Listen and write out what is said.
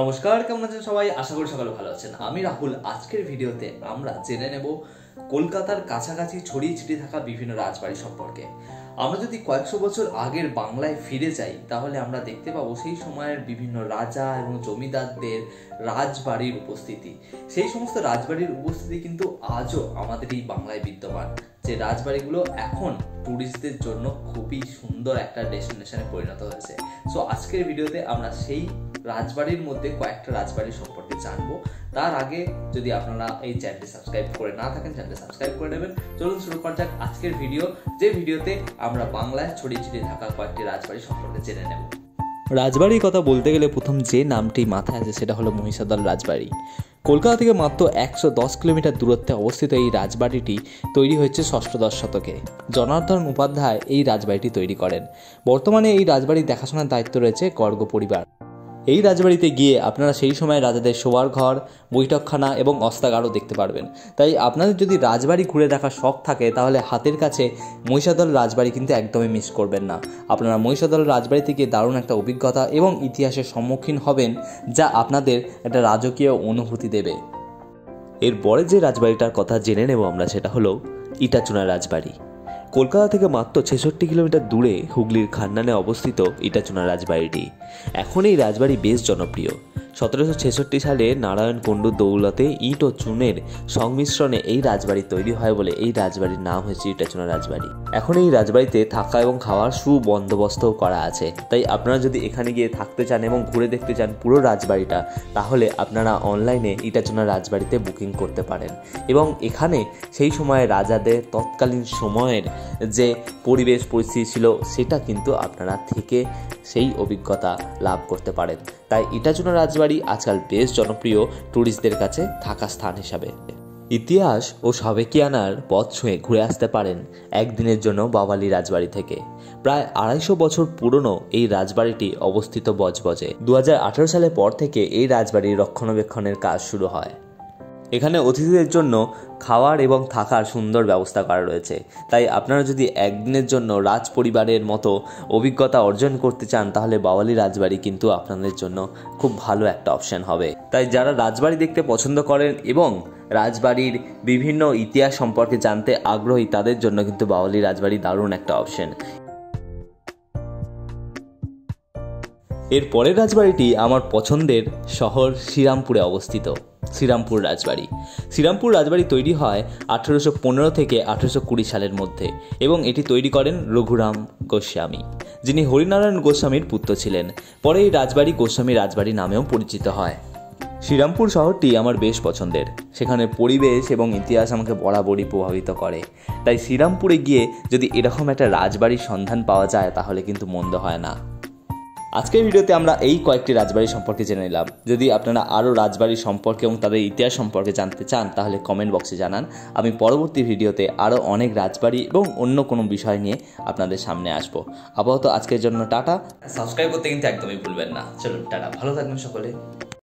নমস্কার, কেমন আছেন সবাই? আশা করি সকালে ভালো আছেন। আমি রাহুল। আজকের ভিডিওতে আমরা জেনে নেব কলকাতার কাছাকাছি ছড়িয়ে ছিটিয়ে থাকা বিভিন্ন রাজবাড়ি সম্পর্কে। আমরা যদি কয়েকশো বছর আগের বাংলায় ফিরে যাই তাহলে আমরা দেখতে পাবো সেই সময়ের বিভিন্ন রাজা এবং জমিদারদের রাজবাড়ির উপস্থিতি। সেই সমস্ত রাজবাড়ির উপস্থিতি কিন্তু আজও আমাদের এই বাংলায় বিদ্যমান, যে রাজবাড়িগুলো এখন ট্যুরিস্টদের জন্য খুবই সুন্দর একটা ডেস্টিনেশনে পরিণত হয়েছে। সো আজকের ভিডিওতে আমরা সেই রাজবাড়ির মধ্যে কয়েকটা রাজবাড়ির সম্পর্কে জানবো। তার আগে যদি আপনারা এই চ্যানেলটি সাবস্ক্রাইব করে না থাকেন, চ্যানেলটি সাবস্ক্রাইব করে নেবেন। চলুন শুরু করা যাক আজকের ভিডিও, যে ভিডিওতে আমরা বাংলায় ছড়িয়ে ছিটিয়ে থাকা কয়েকটি রাজবাড়ি সম্পর্কে জেনে নেব। রাজবাড়ির কথা বলতে গেলে প্রথম যে নামটি মাথায় আসে সেটা হলো মহিষাদল রাজবাড়ি। কলকাতা থেকে মাত্র 110 কিলোমিটার দূরত্বে অবস্থিত এই রাজবাড়িটি তৈরি হয়েছে ষষ্ঠদশ শতকে। জনার্দন উপাধ্যায় এই রাজবাড়িটি তৈরি করেন। বর্তমানে এই রাজবাড়ির দেখাশোনার দায়িত্ব রয়েছে গর্গ পরিবার। এই রাজবাড়িতে গিয়ে আপনারা সেই সময় রাজাদের শোয়ার ঘর, বৈঠকখানা এবং অস্ত্রাগারও দেখতে পারবেন। তাই আপনাদের যদি রাজবাড়ি ঘুরে দেখার শখ থাকে তাহলে হাতের কাছে মহিষাদল রাজবাড়ি কিন্তু একদমই মিস করবেন না। আপনারা মহিষাদল রাজবাড়ি থেকে দারুণ একটা অভিজ্ঞতা এবং ইতিহাসের সম্মুখীন হবেন, যা আপনাদের একটা রাজকীয় অনুভূতি দেবে। এরপরে যে রাজবাড়িটার কথা জেনে নেব আমরা সেটা হলো ইটাচুনা রাজবাড়ি। কলকাতা থেকে মাত্র 66 কিলোমিটার দূরে হুগলির খান্নানে অবস্থিত ইটাচুনা রাজবাড়িটি। এখন এই রাজবাড়ি বেশ জনপ্রিয়। 1766 সালে নারায়ণ কুণ্ডুর দৌলতে ইট ও চুনের সংমিশ্রণে এই রাজবাড়ি তৈরি হয় বলে এই রাজবাড়ির নাম হয়েছে ইটাচুনা রাজবাড়ি। এখন এই রাজবাড়িতে থাকা এবং খাওয়ার সুবন্দোবস্তও করা আছে। তাই আপনারা যদি এখানে গিয়ে থাকতে চান এবং ঘুরে দেখতে চান পুরো রাজবাড়িটা, তাহলে আপনারা অনলাইনে ইটাচুনা রাজবাড়িতে বুকিং করতে পারেন এবং এখানে সেই সময়ে রাজাদের তৎকালীন সময়ের যে পরিবেশ পরিস্থিতি ছিল সেটা কিন্তু আপনারা থেকে সেই অভিজ্ঞতা লাভ করতে পারেন। তাই ইটাচুনা রাজবাড়ি আজকাল বেশ জনপ্রিয় ট্যুরিস্টদের কাছে থাকা স্থান হিসাবে। ইতিহাস ও সাবেকিয়ানার পথ ছুঁয়ে ঘুরে আসতে পারেন একদিনের জন্য বাওয়ালি রাজবাড়ি থেকে। প্রায় 250 বছর পুরনো এই রাজবাড়িটি অবস্থিত বজবজে। 2018 সালের পর থেকে এই রাজবাড়ির রক্ষণাবেক্ষণের কাজ শুরু হয়। এখানে অতিথিদের জন্য খাওয়ার এবং থাকার সুন্দর ব্যবস্থা করা রয়েছে। তাই আপনারা যদি একদিনের জন্য রাজ পরিবারের মতো অভিজ্ঞতা অর্জন করতে চান তাহলে বাওয়ালি রাজবাড়ি কিন্তু আপনাদের জন্য খুব ভালো একটা অপশন হবে। তাই যারা রাজবাড়ি দেখতে পছন্দ করেন এবং রাজবাড়ির বিভিন্ন ইতিহাস সম্পর্কে জানতে আগ্রহী তাদের জন্য কিন্তু বাওয়ালি রাজবাড়ি দারুণ একটা অপশন। এর পরের রাজবাড়িটি আমার পছন্দের শহর শ্রীরামপুরে অবস্থিত। শ্রীরামপুর রাজবাড়ি তৈরি হয় 1815 থেকে 1820 সালের মধ্যে এবং এটি তৈরি করেন রঘুরাম গোস্বামী, যিনি হরিনারায়ণ গোস্বামীর পুত্র ছিলেন। পরে এই রাজবাড়ি গোস্বামী রাজবাড়ি নামেও পরিচিত হয়। শ্রীরামপুর শহরটি আমার বেশ পছন্দের। সেখানে পরিবেশ এবং ইতিহাস আমাকে বরাবরই প্রভাবিত করে। তাই শ্রীরামপুরে গিয়ে যদি এরকম একটা রাজবাড়ির সন্ধান পাওয়া যায় তাহলে কিন্তু মন্দ হয় না। আজকের ভিডিওতে আমরা এই কয়েকটি রাজবাড়ি সম্পর্কে জেনে নিলাম। যদি আপনারা আরও রাজবাড়ি সম্পর্কে এবং তাদের ইতিহাস সম্পর্কে জানতে চান তাহলে কমেন্ট বক্সে জানান। আমি পরবর্তী ভিডিওতে আরও অনেক রাজবাড়ি এবং অন্য কোনো বিষয় নিয়ে আপনাদের সামনে আসবো। আপাতত আজকের জন্য টাটা। সাবস্ক্রাইব করতে কিন্তু একদমই ভুলবেন না। চলুন টাটা, ভালো থাকবেন সকলে।